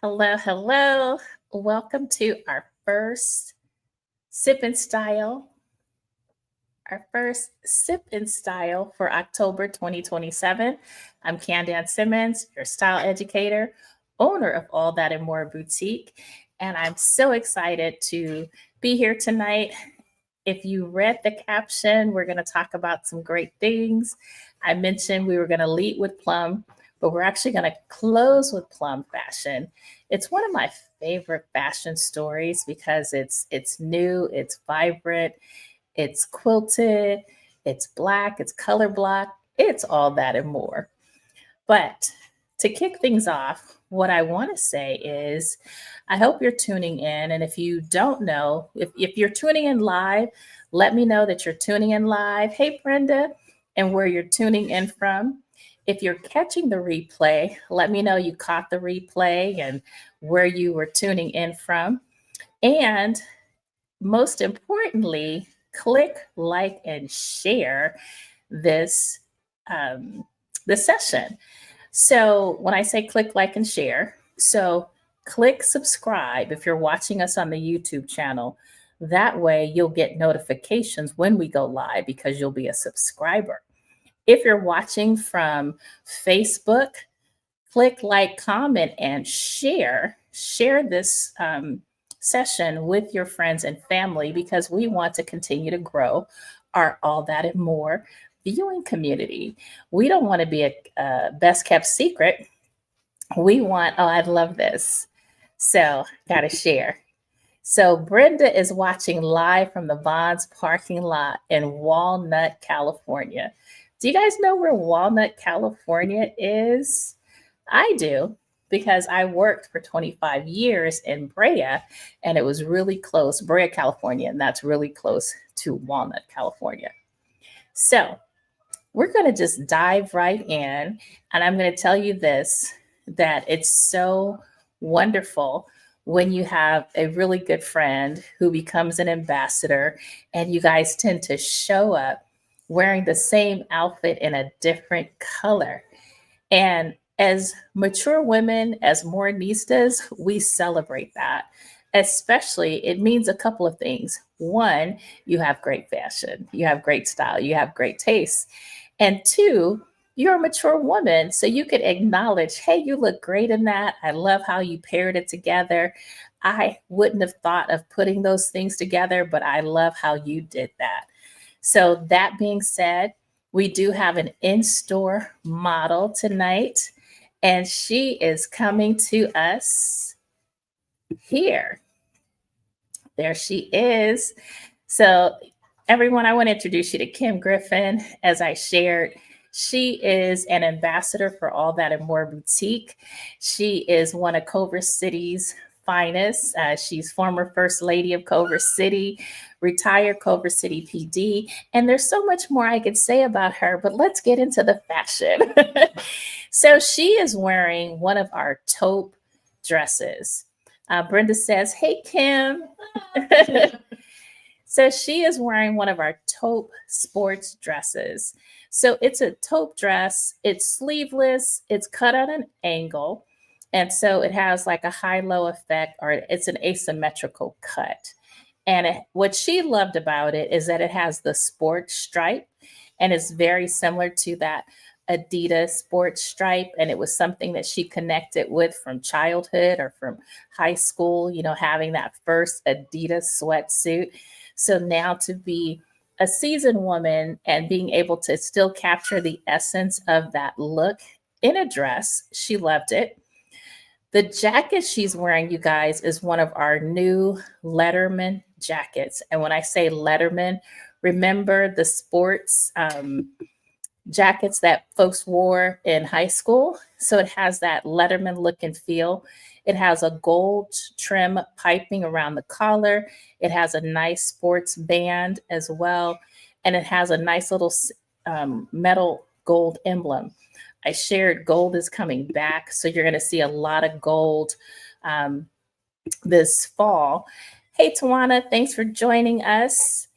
Hello, hello. Welcome to sip and style, our first sip and style for October 2027. I'm Candan Simmons, your style educator, owner of All That and More Boutique, and I'm so excited to be here tonight. If you read the caption, we're going to talk about some great things. I mentioned we were going to lead with plum, but we're actually going to close with plum fashion. It's one of my favorite fashion stories because it's new, it's vibrant, it's quilted, it's black, it's color block, it's all that and more. But to kick things off, what I want to say is I hope you're tuning in. And if you don't know, if you're tuning in live, let me know that you're tuning in live. Hey, Brenda, and where you're tuning in from. If you're catching the replay, let me know you caught the replay and where you were tuning in from. And most importantly, click, like, and share this this session. So when I say click, like, and share, so click subscribe if you're watching us on the YouTube channel. That way you'll get notifications when we go live because you'll be a subscriber. If you're watching from Facebook, click, like, comment, and share. Share this session with your friends and family because we want to continue to grow our All That and More viewing community. We don't want to be a best kept secret. We want, oh, I love this. So, got to share. So, Brenda is watching live from the Vons parking lot in Walnut, California. Do you guys know where Walnut, California is? I do because I worked for 25 years in Brea and it was really close, Brea, California, and that's really close to Walnut, California. So, we're going to just dive right in. And I'm going to tell you this that it's so wonderful when you have a really good friend who becomes an ambassador and you guys tend to show up wearing the same outfit in a different color. And as mature women, as Morenistas, we celebrate that. Especially, it means a couple of things. One, you have great fashion, you have great style, you have great taste. And two, you're a mature woman, so you can acknowledge, hey, you look great in that. I love how you paired it together. I wouldn't have thought of putting those things together, but I love how you did that. So, that being said, we do have an in store model tonight, and she is coming to us here. There she is. So, everyone, I want to introduce you to Kim Griffin. As I shared, she is an ambassador for All That and More Boutique. She is one of Culver City's finest. She's former First Lady of Culver City, retired Culver City PD. And there's so much more I could say about her, but let's get into the fashion. So she is wearing one of our taupe dresses. Brenda says, hey, Kim. So she is wearing one of our taupe sports dresses. So it's a taupe dress. It's sleeveless. It's cut at an angle. And so it has like a high-low effect, or it's an asymmetrical cut. And what she loved about it is that it has the sports stripe, and it's very similar to that Adidas sports stripe. And it was something that she connected with from childhood or from high school, having that first Adidas sweatsuit. So now to be a seasoned woman and being able to still capture the essence of that look in a dress, she loved it. The jacket she's wearing, you guys, is one of our new Letterman jackets. And when I say Letterman, remember the sports jackets that folks wore in high school? So it has that Letterman look and feel. It has a gold trim piping around the collar. It has a nice sports band as well. And it has a nice little metal gold emblem. I shared gold is coming back. So you're going to see a lot of gold this fall. Hey, Tawana, thanks for joining us.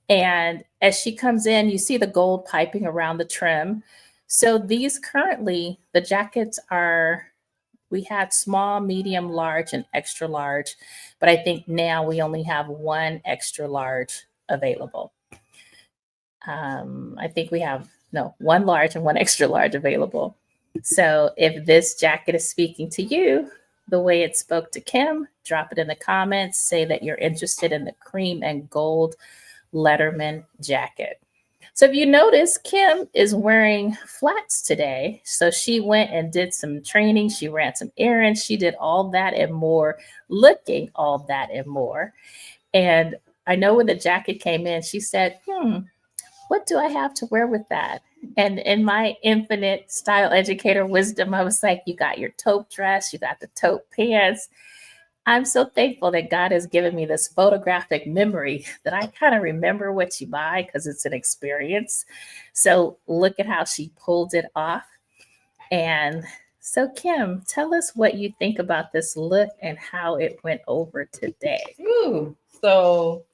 And as she comes in, you see the gold piping around the trim. So these currently, the jackets are We had small, medium, large, and extra large, but I think now we only have one extra large available. I think we have one large and one extra large available. So if this jacket is speaking to you the way it spoke to Kim, drop it in the comments. Say that you're interested in the cream and gold Letterman jacket. So if you notice, Kim is wearing flats today. So she went and did some training. She ran some errands. She did all that and more, looking all that and more. And I know when the jacket came in, she said, what do I have to wear with that? And in my infinite style educator wisdom, I was like, you got your taupe dress, you got the taupe pants. I'm so thankful that God has given me this photographic memory that I kind of remember what you buy because it's an experience. So look at how she pulled it off. And so, Kim, tell us what you think about this look and how it went over today. Ooh, so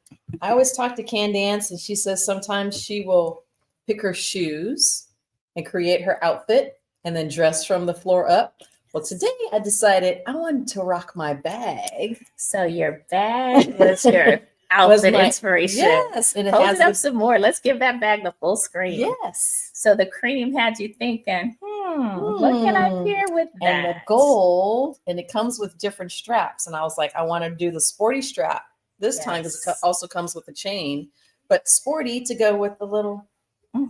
I always talk to Candace, and she says sometimes she will pick her shoes and create her outfit and then dress from the floor up. Well, today I decided I wanted to rock my bag. So your bag was your outfit inspiration. Yes. And hold it up some more. Let's give that bag the full screen. Yes. So the cream had you thinking, what can I pair with that? And the gold, and it comes with different straps. And I was like, I want to do the sporty strap this time because it also comes with a chain, but sporty to go with the little,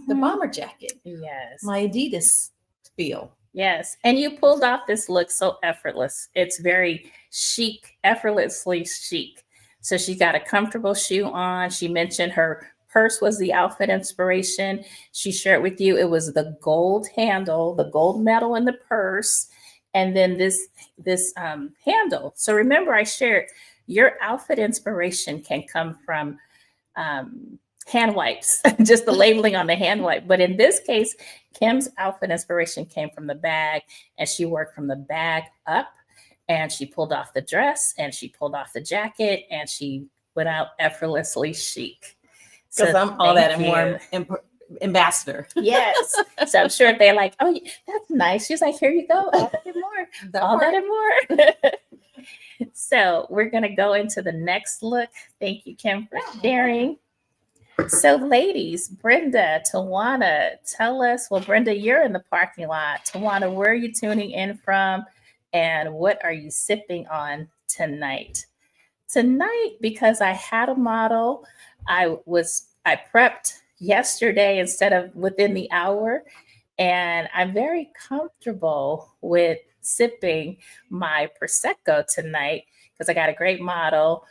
the bomber jacket. Yes. My Adidas feel. Yes. And you pulled off this look so effortless. It's very chic, effortlessly chic. So she got a comfortable shoe on. She mentioned her purse was the outfit inspiration. She shared with you it was the gold handle, the gold metal in the purse, and then this handle. So remember, I shared your outfit inspiration can come from hand wipes, just the labeling on the hand wipe. But in this case, Kim's outfit inspiration came from the bag, and she worked from the bag up, and she pulled off the dress, and she pulled off the jacket, and she went out effortlessly chic. Because I'm all that and more ambassador. Yes. So I'm sure they're like, oh, that's nice. She's like, here you go. All that and more. All that and more. So we're going to go into the next look. Thank you, Kim, for sharing. So ladies, Brenda, Tawana, tell us, well, Brenda, you're in the parking lot. Tawana, where are you tuning in from? And what are you sipping on tonight? Tonight, because I had a model, I prepped yesterday instead of within the hour. And I'm very comfortable with sipping my Prosecco tonight because I got a great model.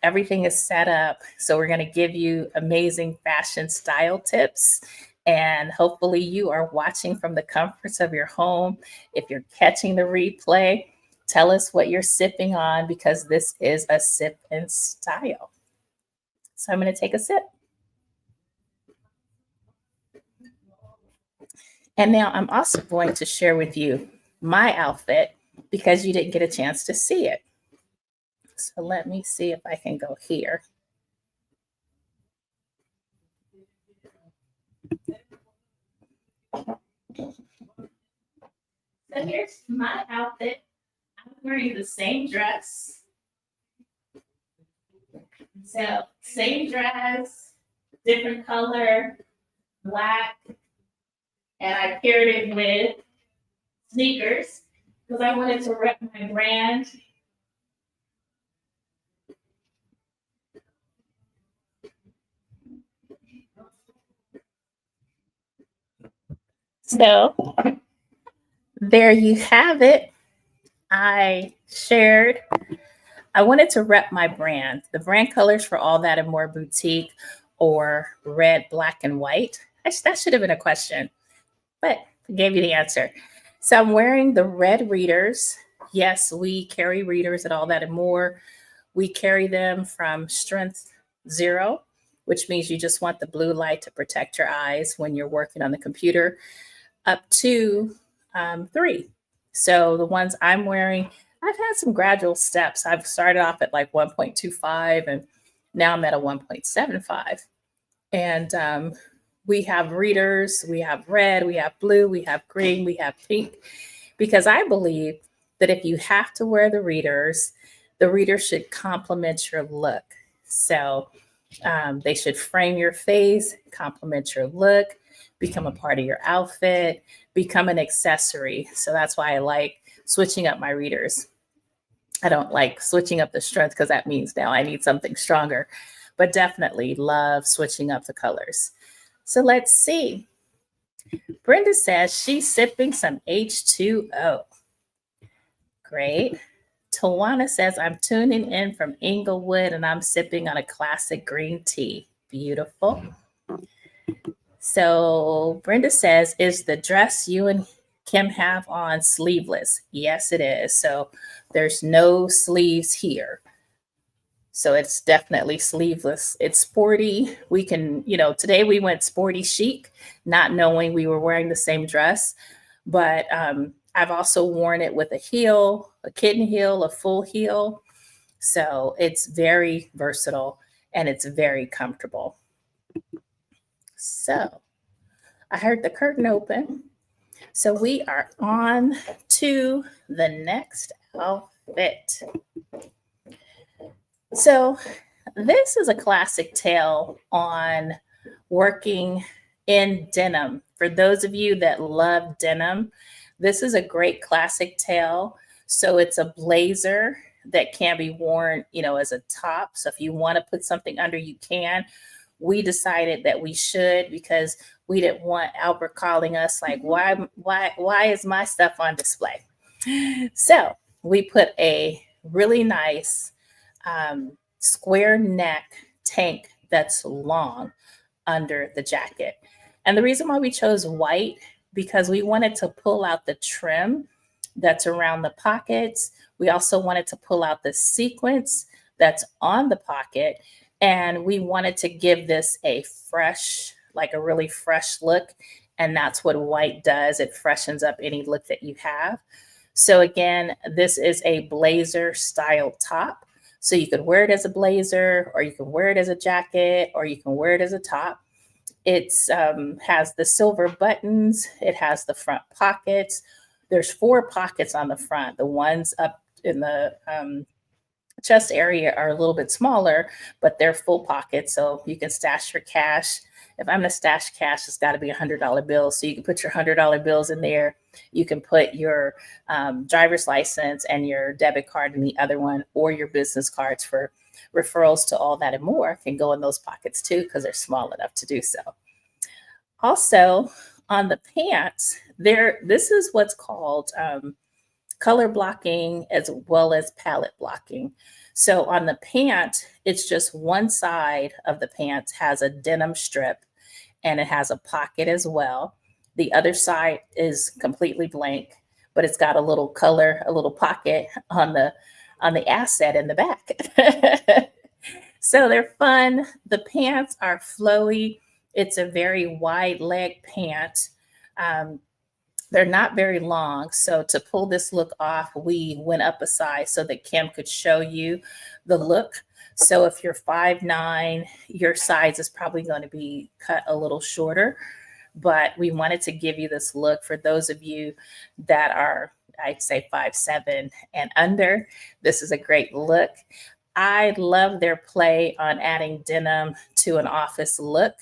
Everything is set up. So we're going to give you amazing fashion style tips. And hopefully you are watching from the comforts of your home. If you're catching the replay, tell us what you're sipping on because this is a sip in style. So I'm going to take a sip. And now I'm also going to share with you my outfit because you didn't get a chance to see it. So let me see if I can go here. So here's my outfit. I'm wearing the same dress. So same dress, different color, black. And I paired it with sneakers because I wanted to rep my brand. So there you have it. I wanted to rep my brand. The brand colors for All That and More Boutique or red, black, and white. That should have been a question, but I gave you the answer. So I'm wearing the red readers. Yes, we carry readers at All That and More. We carry them from strength 0, which means you just want the blue light to protect your eyes when you're working on the computer, up to 3. So the ones I'm wearing, I've had some gradual steps. I've started off at like 1.25 and now I'm at a 1.75. And we have readers, we have red, we have blue, we have green, we have pink, because I believe that if you have to wear the readers should complement your look. So they should frame your face, complement your look, become a part of your outfit, become an accessory. So that's why I like switching up my readers. I don't like switching up the strength because that means now I need something stronger, but definitely love switching up the colors. So let's see. Brenda says she's sipping some H2O. Great. Tawana says, I'm tuning in from Inglewood and I'm sipping on a classic green tea. Beautiful. So Brenda says, is the dress you and Kim have on sleeveless? Yes, it is. So there's no sleeves here. So it's definitely sleeveless. It's sporty. We can, today we went sporty chic, not knowing we were wearing the same dress. But I've also worn it with a heel, a kitten heel, a full heel. So it's very versatile and it's very comfortable. So I heard the curtain open. So we are on to the next outfit. So this is a classic tale on working in denim. For those of you that love denim, this is a great classic tale. So it's a blazer that can be worn, as a top. So if you want to put something under, you can. We decided that we should because we didn't want Albert calling us like, why is my stuff on display? So we put a really nice square neck tank that's long under the jacket. And the reason why we chose white, because we wanted to pull out the trim that's around the pockets. We also wanted to pull out the sequence that's on the pocket. And we wanted to give this a fresh, like a really fresh look. And that's what white does. It freshens up any look that you have. So again, this is a blazer style top. So you could wear it as a blazer, or you can wear it as a jacket, or you can wear it as a top. It has the silver buttons. It has the front pockets. There's 4 pockets on the front. The ones up in the chest area are a little bit smaller, but they're full pockets. So you can stash your cash. If I'm going to stash cash, it's got to be $100 bills. So you can put your $100 bills in there. You can put your driver's license and your debit card in the other one, or your business cards for referrals to all that and more can go in those pockets too, because they're small enough to do so. Also, on the pants, this is what's called color blocking as well as palette blocking. So on the pant, it's just one side of the pants has a denim strip and it has a pocket as well. The other side is completely blank, but it's got a little color, a little pocket on the asset in the back. So they're fun. The pants are flowy. It's a very wide leg pant. They're not very long. So to pull this look off, we went up a size so that Kim could show you the look. So if you're 5'9", your size is probably going to be cut a little shorter. But we wanted to give you this look for those of you that are, I'd say 5'7" and under. This is a great look. I love their play on adding denim to an office look,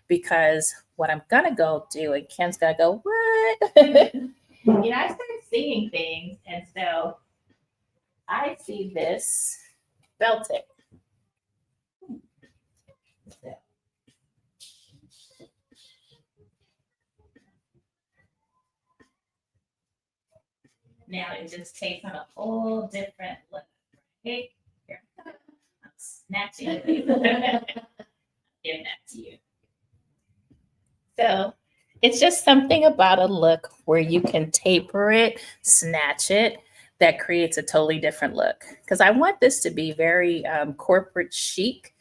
because what I'm going to go do, and Kim's going to go, what? I started seeing things. And so I see this belting. Now it just takes on a whole different look. Hey, here. I'm snatching it. Give that to you. So it's just something about a look where you can taper it, snatch it, that creates a totally different look. Because I want this to be very corporate chic.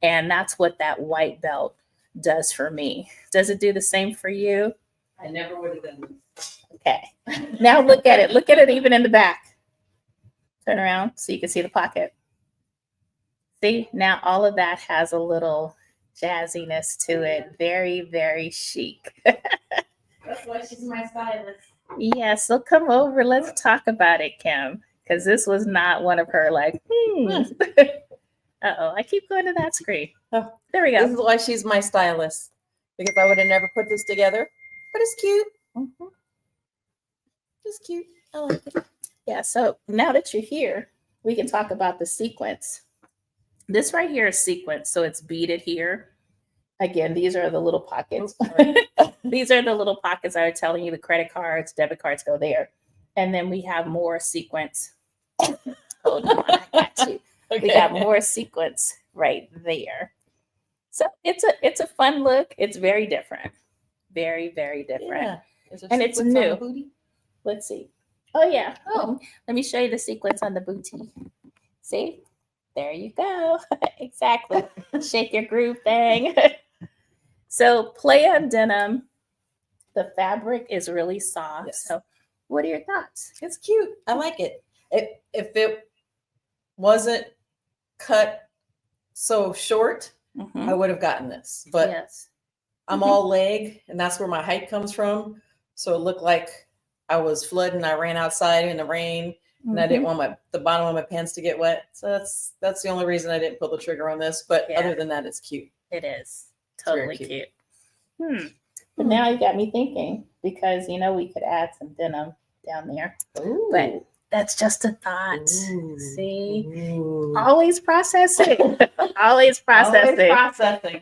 And that's what that white belt does for me. Does it do the same for you? I never would have done this. Okay. Now look at it. Look at it even in the back. Turn around so you can see the pocket. See, now all of that has a little jazziness to it. Very, very chic. That's why she's my stylist. Yeah, so come over. Let's talk about it, Kim, because this was not one of her like, Uh-oh, I keep going to that screen. Oh, There we this go. is why she's my stylist, because I would have never put this together. But it's cute. Mhm. It's cute. I like it. Yeah, so now that you're here, we can talk about the sequence. This right here is sequence, so it's beaded here. Again, these are the little pockets. These are the little pockets I was telling you, the credit cards, debit cards go there. And then we have more sequence. Hold on, I got you. Okay. We got more sequence right there. So it's a fun look. It's very different. Very, very different. Yeah. Is there And it's sequins on new. the booty? Let's see. Oh yeah. Oh. Let me show you the sequence on the booty. See? There you go. Exactly. Shake your groove thing. So play on denim. The fabric is really soft. Yes. So what are your thoughts? It's cute. I like it. If it wasn't cut so short, I would have gotten this. But yes. I'm all leg, and that's where my height comes from. So it looked like I was flooding. I ran outside in the rain, and I didn't want the bottom of my pants to get wet. So that's the only reason I didn't pull the trigger on this. But Yeah. other than that, it's cute. It is totally cute. cute. But now you got me thinking, because you know we could add some denim down there. Ooh. But that's just a thought. Ooh. See? Ooh. Always processing. Always processing. Always processing.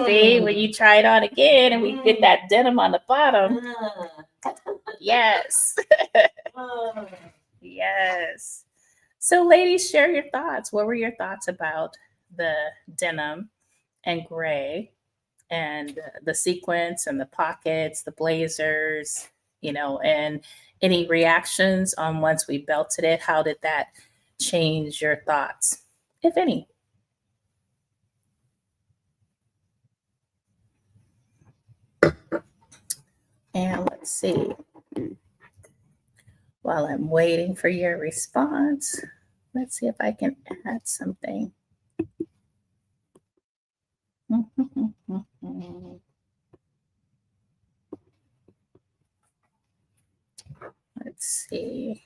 See, when you try it on again and we get that denim on the bottom. Yes. Yes. So ladies, share your thoughts. What were your thoughts about the denim and gray and the sequence and the pockets, the blazers, you know, and any reactions on once we belted it? How did that change your thoughts, if any? And let's see. While I'm waiting for your response, let's see if I can add something. Let's see.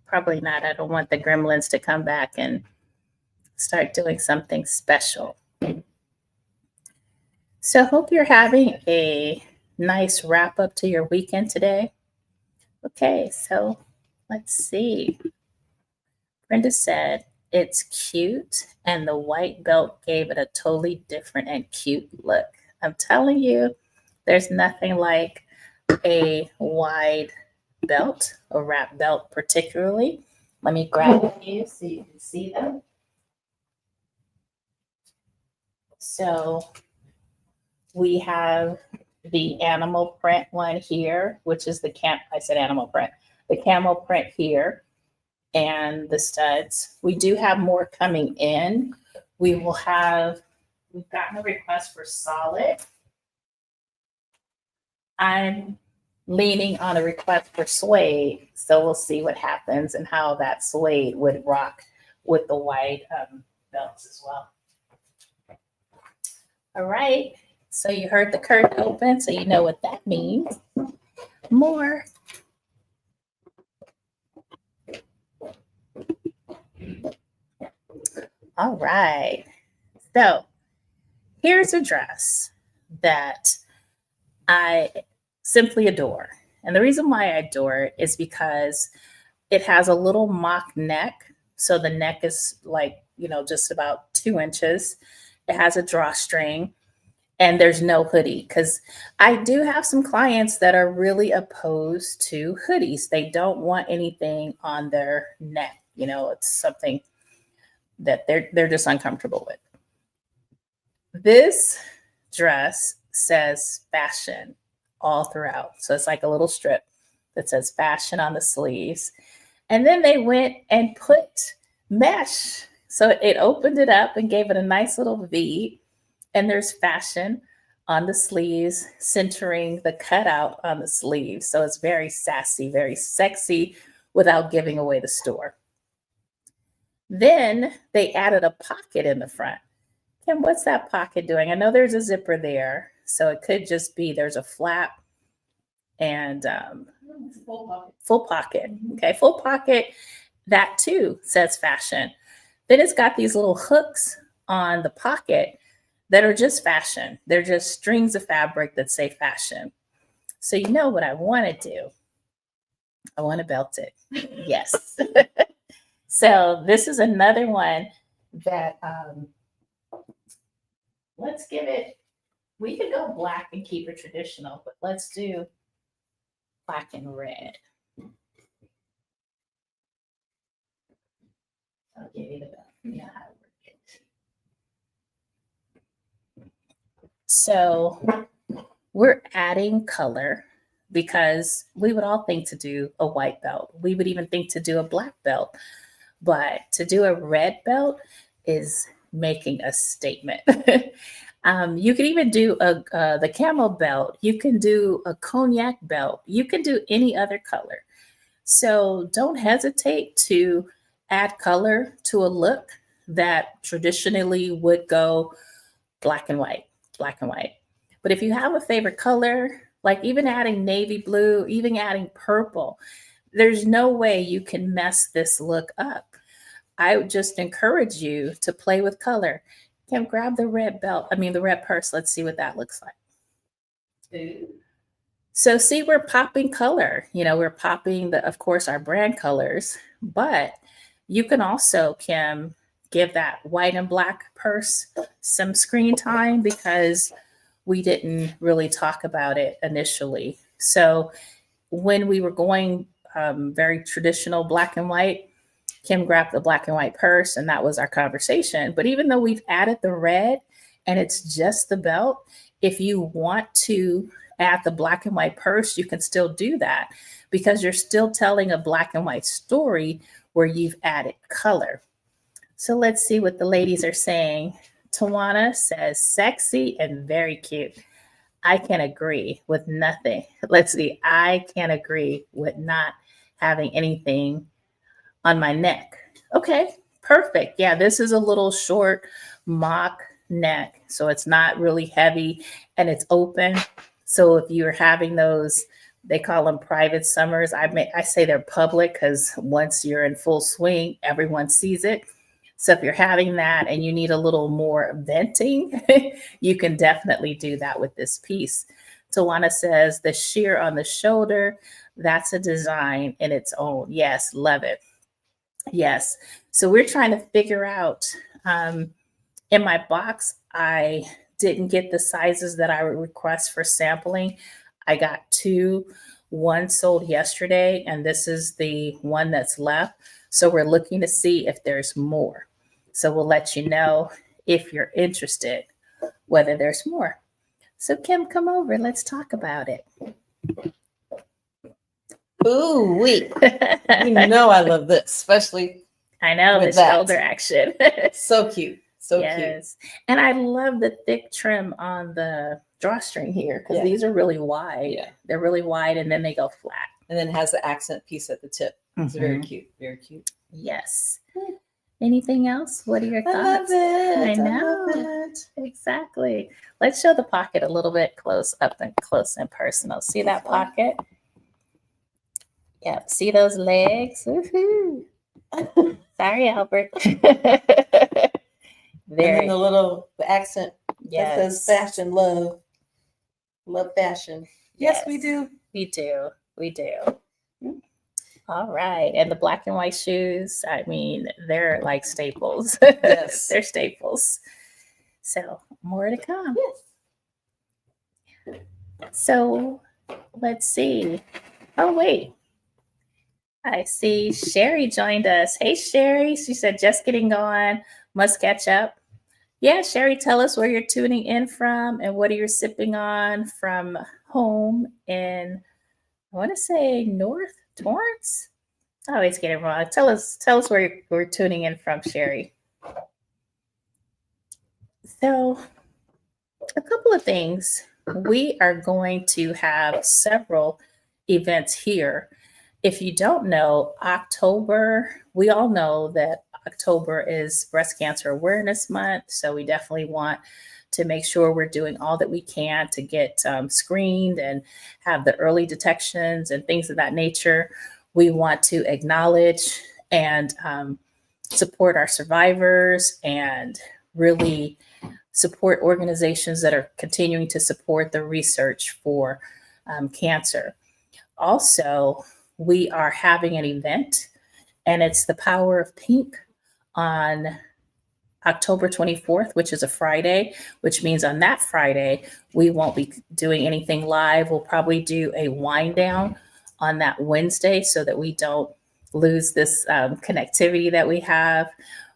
Probably not. I don't want the gremlins to come back and start doing something special. So hope you're having a nice wrap up to your weekend today. Okay, so let's see. Brenda said it's cute, and the white belt gave it a totally different and cute look. I'm telling you, there's nothing like a wide belt, a wrap belt particularly. Let me grab a few so you can see them. So we have the animal print one here, which is the animal print, the camel print here, and the studs. We do have more coming in. We've gotten a request for solid. I'm leaning on a request for suede, so we'll see what happens and how that suede would rock with the white belts as well. All right, so you heard the curtain open, so you know what that means. More. All right, so here's a dress that I simply adore. And the reason why I adore it is because it has a little mock neck. So the neck is like, just about 2 inches. It has a drawstring, and there's no hoodie, because I do have some clients that are really opposed to hoodies. They don't want anything on their neck. It's something that they're just uncomfortable with. This dress says fashion all throughout. So it's like a little strip that says fashion on the sleeves. And then they went and put mesh. So it opened it up and gave it a nice little V. And there's fashion on the sleeves, centering the cutout on the sleeves. So it's very sassy, very sexy, without giving away the store. Then they added a pocket in the front. Kim, what's that pocket doing? I know there's a zipper there, so it could just be there's a flap and full pocket. Okay, full pocket. That too says fashion. Then it's got these little hooks on the pocket that are just fashion. They're just strings of fabric that say fashion. So you know what I want to do? I want to belt it. Yes. So this is another one that let's give it, we could go black and keep it traditional, but let's do black and red. I'll give you the belt. You know how to work it. So we're adding color because we would all think to do a white belt. We would even think to do a black belt. But to do a red belt is making a statement. You can even do the camel belt. You can do a cognac belt. You can do any other color. So don't hesitate to add color to a look that traditionally would go black and white, black and white. But if you have a favorite color, like even adding navy blue, even adding purple, there's no way you can mess this look up. I would just encourage you to play with color. Kim, grab the red belt, the red purse. Let's see what that looks like. Ooh. So see, we're popping color. We're popping of course, our brand colors, but you can also, Kim, give that white and black purse some screen time because we didn't really talk about it initially. So when we were going very traditional black and white, Kim grabbed the black and white purse, and that was our conversation. But even though we've added the red and it's just the belt, if you want to add the black and white purse, you can still do that because you're still telling a black and white story where you've added color. So let's see what the ladies are saying. Tawana says sexy and very cute. I can agree with nothing. Let's see. I can agree with not having anything on my neck. Okay, perfect. Yeah, this is a little short mock neck. So it's not really heavy and it's open. So if you're having those, they call them private summers. I say they're public because once you're in full swing, everyone sees it. So if you're having that and you need a little more venting, you can definitely do that with this piece. Tawana says the sheer on the shoulder, that's a design in its own. Yes, love it. Yes. So we're trying to figure out, in my box, I didn't get the sizes that I would request for sampling. I got two. One sold yesterday, and this is the one that's left. So we're looking to see if there's more. So we'll let you know if you're interested, whether there's more. So Kim, come over. Let's talk about it. Ooh, wait. I love this, especially I know the shoulder action. So cute. So yes. Cute. And I love the thick trim on the drawstring here because these are really wide. Yeah. They're really wide and then they go flat. And then it has the accent piece at the tip. It's very cute. Very cute. Yes. Anything else? What are your thoughts? I love it. I know. I love it. Exactly. Let's show the pocket a little bit close and personal. See that pocket? Yep. See those legs? Woohoo. Sorry, Albert. And then the accent that says fashion, love fashion. Yes, we do. We do. We do. All right. And the black and white shoes, they're like staples. Yes. They're staples. So more to come. Yes. So let's see. Oh, wait. I see Sherry joined us. Hey, Sherry. She said, just getting on. Must catch up. Yeah, Sherry, tell us where you're tuning in from and what are you sipping on from home in, I want to say North Torrance. I always get it wrong. Tell us where we're tuning in from, Sherry. So a couple of things. We are going to have several events here. If you don't know, October, we all know that October is Breast Cancer Awareness Month. So we definitely want to make sure we're doing all that we can to get screened and have the early detections and things of that nature. We want to acknowledge and support our survivors and really support organizations that are continuing to support the research for cancer. Also, we are having an event, and it's the Power of Pink on October 24th, which is a Friday, which means on that Friday, we won't be doing anything live. We'll probably do a wind down on that Wednesday so that we don't lose this connectivity that we have.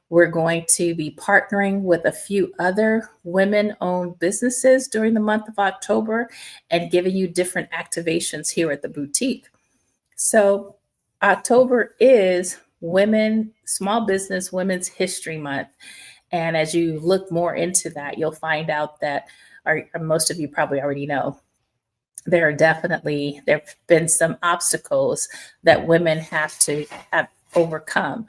We're going to be partnering with a few other women-owned businesses during the month of October and giving you different activations here at the boutique. So October is Small Business Women's History Month. And as you look more into that, you'll find out that, or most of you probably already know, there have been some obstacles that women have overcome.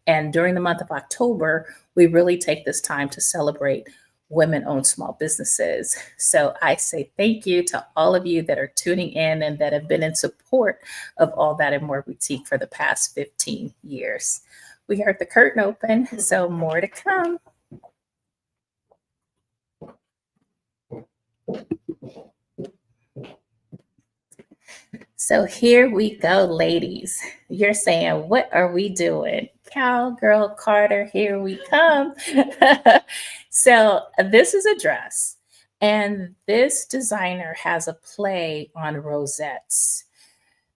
And during the month of October, we really take this time to celebrate women-owned small businesses. So I say thank you to all of you that are tuning in and that have been in support of All That and More Boutique for the past 15 years. We heard the curtain open, so more to come. So here we go, ladies. You're saying, what are we doing? Cowgirl Carter, here we come. So this is a dress, and this designer has a play on rosettes.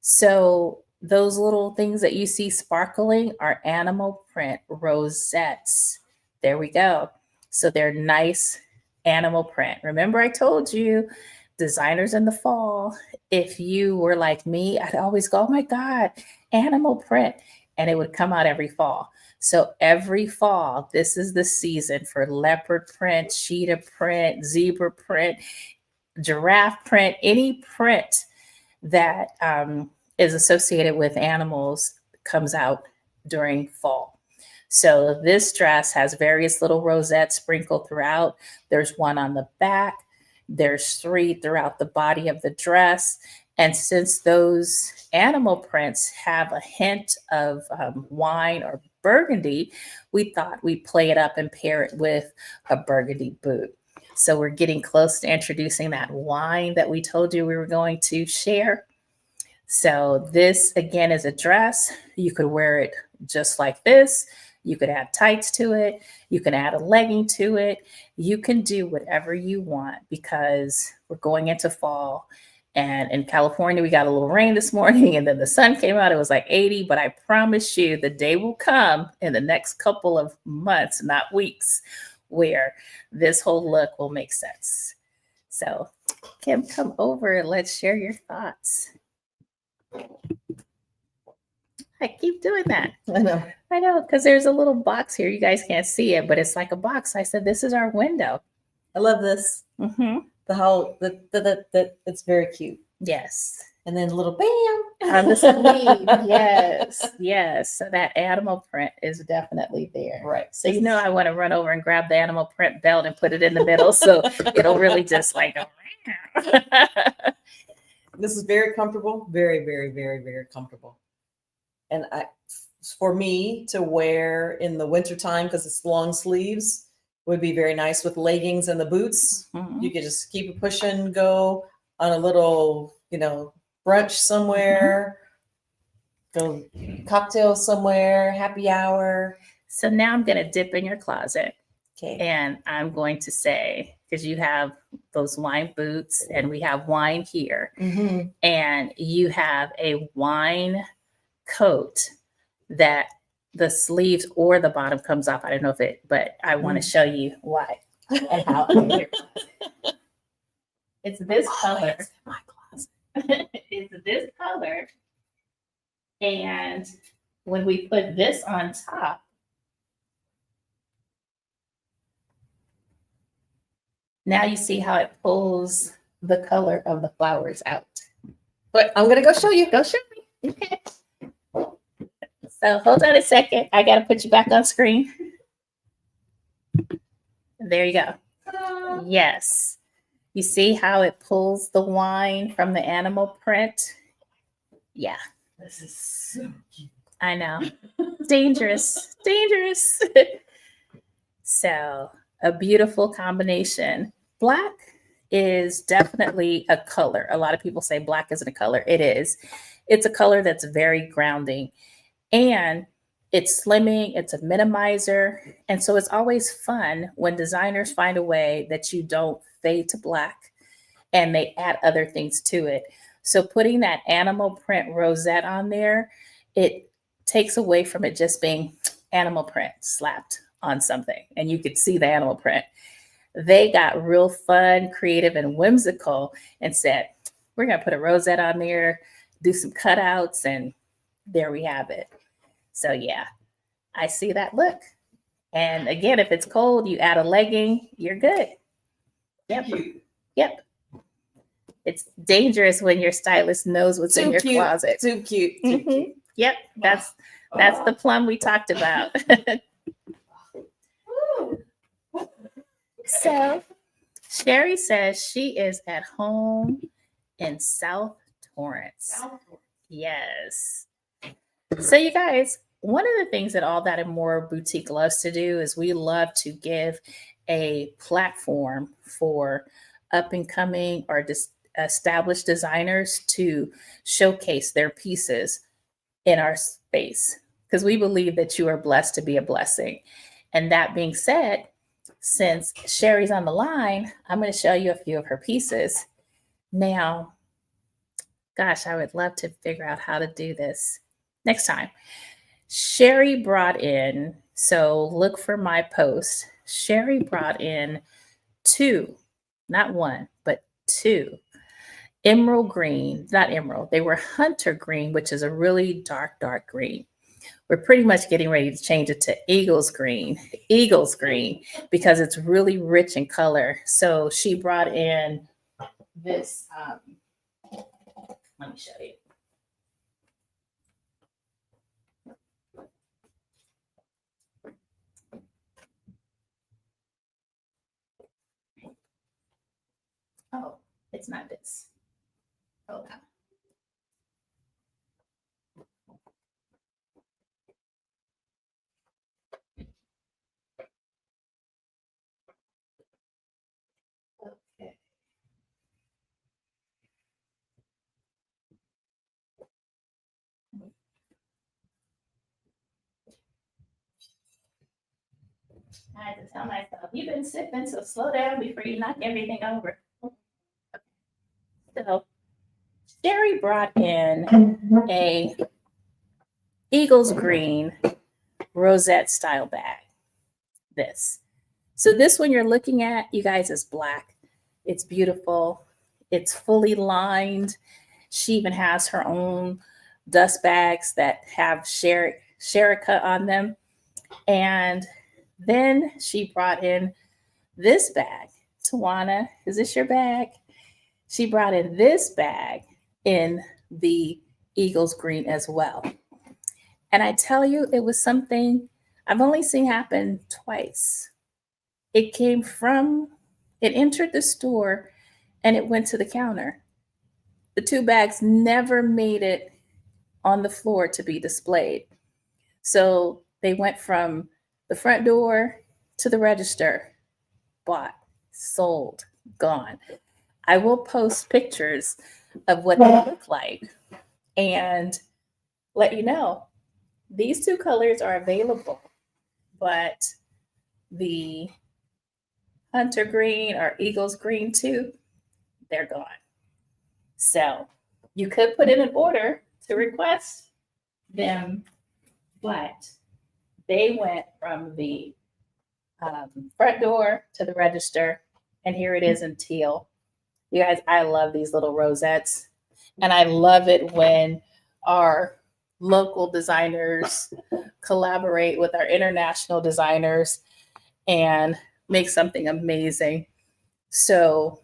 So those little things that you see sparkling are animal print rosettes. There we go. So they're nice animal print. Remember, I told you, designers in the fall, if you were like me, I'd always go, oh my God, animal print. And it would come out every fall. So every fall, this is the season for leopard print, cheetah print, zebra print, giraffe print, any print that is associated with animals comes out during fall. So this dress has various little rosettes sprinkled throughout. There's one on the back. There's 3 throughout the body of the dress. And since those animal prints have a hint of wine or burgundy, we thought we'd play it up and pair it with a burgundy boot. So we're getting close to introducing that wine that we told you we were going to share. So this, again, is a dress. You could wear it just like this. You could add tights to it. You can add a legging to it. You can do whatever you want because we're going into fall. And in California, we got a little rain this morning and then the sun came out. It was like 80, but I promise you the day will come in the next couple of months, not weeks, where this whole look will make sense. So Kim, come over and let's share your thoughts. I keep doing that. I know, because there's a little box here. You guys can't see it, but it's like a box. I said, this is our window. I love this. Mm-hmm. It's very cute. Yes. And then a little bam on the sleeve. Yes. So that animal print is definitely there. Right. So, I want to run over and grab the animal print belt and put it in the middle. So it'll really just like go. This is very comfortable. Very, very, very, very comfortable. And for me to wear in the wintertime, because it's long sleeves, would be very nice with leggings and the boots. Mm-hmm. You could just keep it pushing, go on a little, brunch somewhere, go cocktail somewhere, happy hour. So now I'm going to dip in your closet. Okay. And I'm going to say, because you have those wine boots and we have wine here, mm-hmm. and you have a wine coat that the sleeves or the bottom comes off. I don't know but I want to show you why and how. It's this color. It's in my closet. It's this color. And when we put this on top, now you see how it pulls the color of the flowers out. But I'm going to go show you. Go show me. Okay. So hold on a second. I got to put you back on screen. There you go. Yes. You see how it pulls the wine from the animal print? Yeah. This is so cute. I know. Dangerous. Dangerous. So, a beautiful combination. Black is definitely a color. A lot of people say black isn't a color. It is. It's a color that's very grounding. And it's slimming, it's a minimizer. And so it's always fun when designers find a way that you don't fade to black and they add other things to it. So putting that animal print rosette on there, it takes away from it just being animal print slapped on something. And you could see the animal print. They got real fun, creative, and whimsical and said, we're going to put a rosette on there, do some cutouts, and there we have it. So yeah, I see that look. And again, if it's cold, you add a legging, you're good. Yep. Yep. It's dangerous when your stylist knows what's in your closet. Too cute. Too cute. Yep. That's the plum we talked about. So Sherry says she is at home in South Torrance. Yes. So you guys, one of the things that All That and More Boutique loves to do is we love to give a platform for up and coming or established designers to showcase their pieces in our space because we believe that you are blessed to be a blessing. And that being said, since Sherry's on the line, I'm going to show you a few of her pieces. Now, gosh, I would love to figure out how to do this next time. Sherry brought in, so look for my post. Sherry brought in 2, not 1, but 2 emerald green, not emerald. They were hunter green, which is a really dark, dark green. We're pretty much getting ready to change it to Eagles green, because it's really rich in color. So she brought in this, let me show you. Oh, it's not this. Hold on. Okay. I had to tell myself, you've been sipping, so slow down before you knock everything over. So Sherry brought in a Eagles green rosette style bag. So this one you're looking at, you guys, is black. It's beautiful. It's fully lined. She even has her own dust bags that have Sherika on them. And then she brought in this bag. Tawana, is this your bag? She brought in this bag in the Eagles green as well. And I tell you, it was something I've only seen happen twice. It entered the store and it went to the counter. The 2 bags never made it on the floor to be displayed. So they went from the front door to the register, bought, sold, gone. I will post pictures of what they look like and let you know. These 2 colors are available, but the hunter green or Eagles green too, they're gone. So you could put in an order to request them, but they went from the front door to the register, and here it is in teal. You guys, I love these little rosettes, and I love it when our local designers collaborate with our international designers and make something amazing. So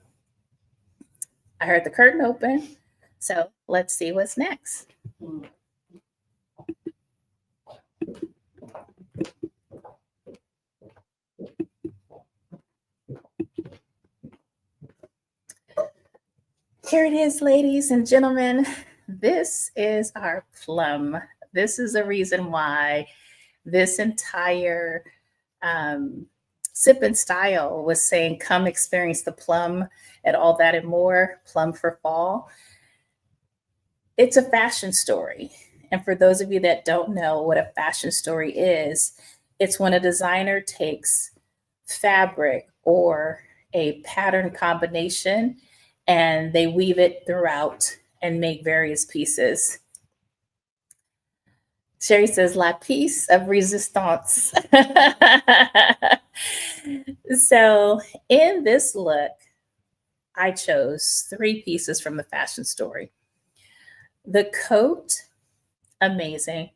I heard the curtain open. So let's see what's next. Here it is, ladies and gentlemen. This is our plum. This is the reason why this entire Sip and Style was saying, come experience the plum at All That and More, Plum for Fall. It's a fashion story. And for those of you that don't know what a fashion story is, it's when a designer takes fabric or a pattern combination and they weave it throughout and make various pieces. Sherry says, La piece of resistance. So in this look, I chose 3 pieces from the fashion story. The coat, amazing.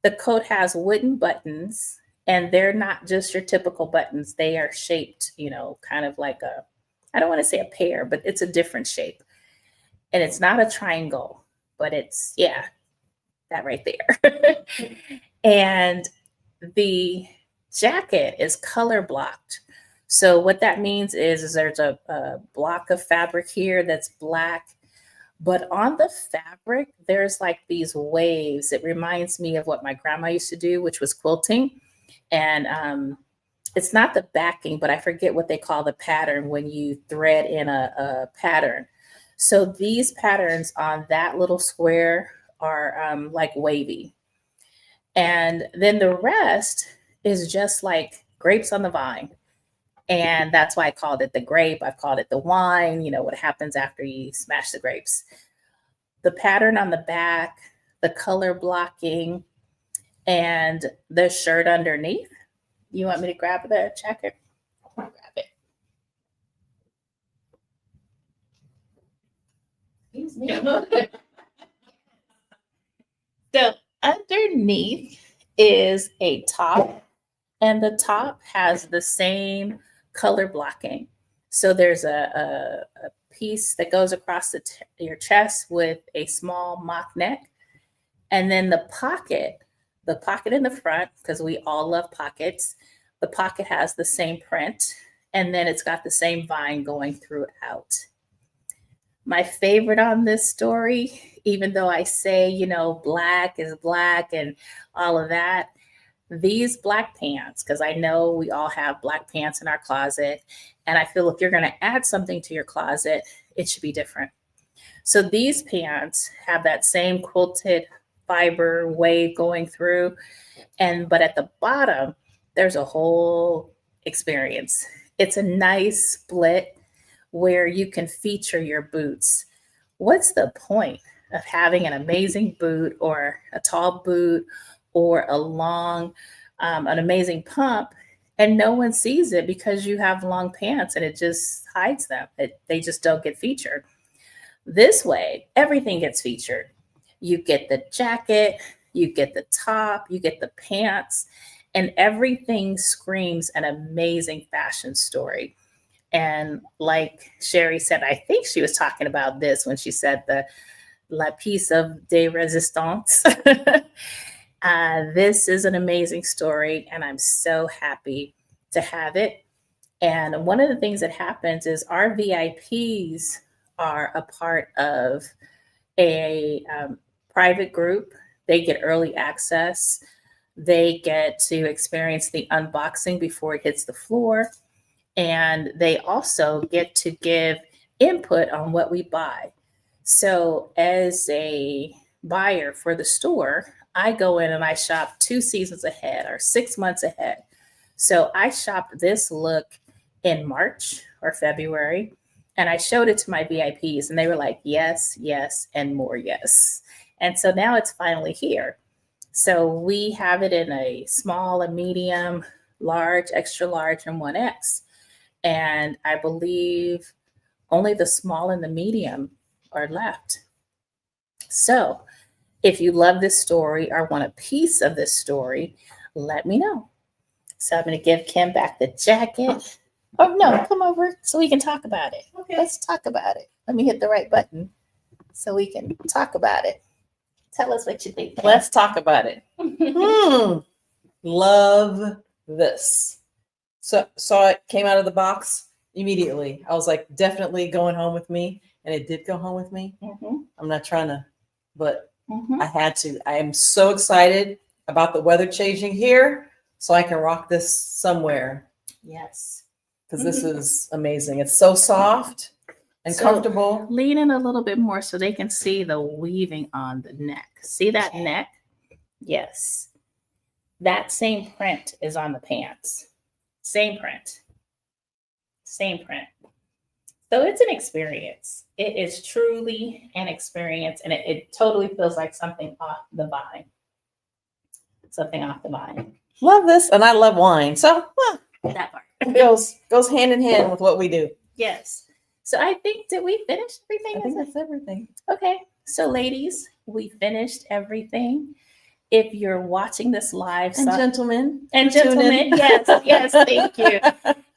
The coat has wooden buttons, and they're not just your typical buttons. They are shaped, kind of like I don't want to say a pear, but it's a different shape. And it's not a triangle, but it's, that right there. And the jacket is color blocked. So what that means is there's a block of fabric here that's black, but on the fabric, there's like these waves. It reminds me of what my grandma used to do, which was quilting. And it's not the backing, but I forget what they call the pattern when you thread in a pattern. So these patterns on that little square are like wavy. And then the rest is just like grapes on the vine. And that's why I called it the grape. I've called it the wine, what happens after you smash the grapes. The pattern on the back, the color blocking, and the shirt underneath. You want me to grab the jacket? Grab it. Excuse me. So underneath is a top, and the top has the same color blocking. So there's a piece that goes across your chest with a small mock neck. And then the pocket in the front, because we all love pockets, the pocket has the same print. And then it's got the same vine going throughout. My favorite on this story, even though I say, black is black and all of that, these black pants, because I know we all have black pants in our closet. And I feel if you're going to add something to your closet, it should be different. So these pants have that same quilted fiber wave going through. But at the bottom, there's a whole experience. It's a nice split where you can feature your boots. What's the point of having an amazing boot or a tall boot or a long, an amazing pump, and no one sees it because you have long pants and it just hides them? They just don't get featured. This way, everything gets featured. You get the jacket, you get the top, you get the pants, and everything screams an amazing fashion story. And like Sherry said, I think she was talking about this when she said the La piece of de resistance. This is an amazing story, and I'm so happy to have it. And one of the things that happens is our VIPs are a part of a private group. They get early access. They get to experience the unboxing before it hits the floor. And they also get to give input on what we buy. So as a buyer for the store, I go in and I shop 2 seasons ahead or 6 months ahead. So I shopped this look in March or February, and I showed it to my VIPs, and they were like, yes, yes, and more yes. And so now it's finally here. So we have it in a small, a medium, large, extra large, and 1X. And I believe only the small and the medium are left. So if you love this story or want a piece of this story, let me know. So I'm going to give Kim back the jacket. Oh, no, come over so we can talk about it. Okay. Let's talk about it. Let me hit the right button so we can talk about it. Tell us what you think, Kim. Let's talk about it. Love this. So saw it came out of the box. immediately. I was like, definitely going home with me. And it did go home with me. I'm not trying to, but I had to. I am so excited about the weather changing here so I can rock this somewhere. Yes. Because this is amazing. It's so soft and comfortable. Lean in a little bit more so they can see the weaving on the neck. See that neck? Yes. That same print is on the pants. Same print. Same print. So it's an experience. It is truly an experience, and it totally feels like something off the vine. Something off the vine. Love this, and I love wine. So that part it goes hand in hand with what we do. Yes. So I think, did we finish everything? I think that's everything. Okay. So ladies, we finished everything. If you're watching this live, and gentlemen, yes, thank you.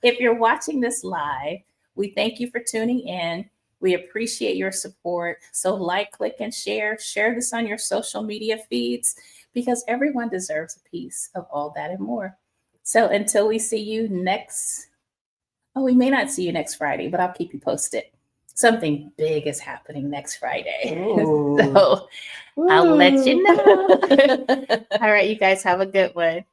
If you're watching this live, we thank you for tuning in. We appreciate your support. So like, click, and share. Share this on your social media feeds because everyone deserves a piece of all that and more. So until we see you we may not see you next Friday, but I'll keep you posted. Something big is happening next Friday. So I'll let you know. All right, you guys have a good one.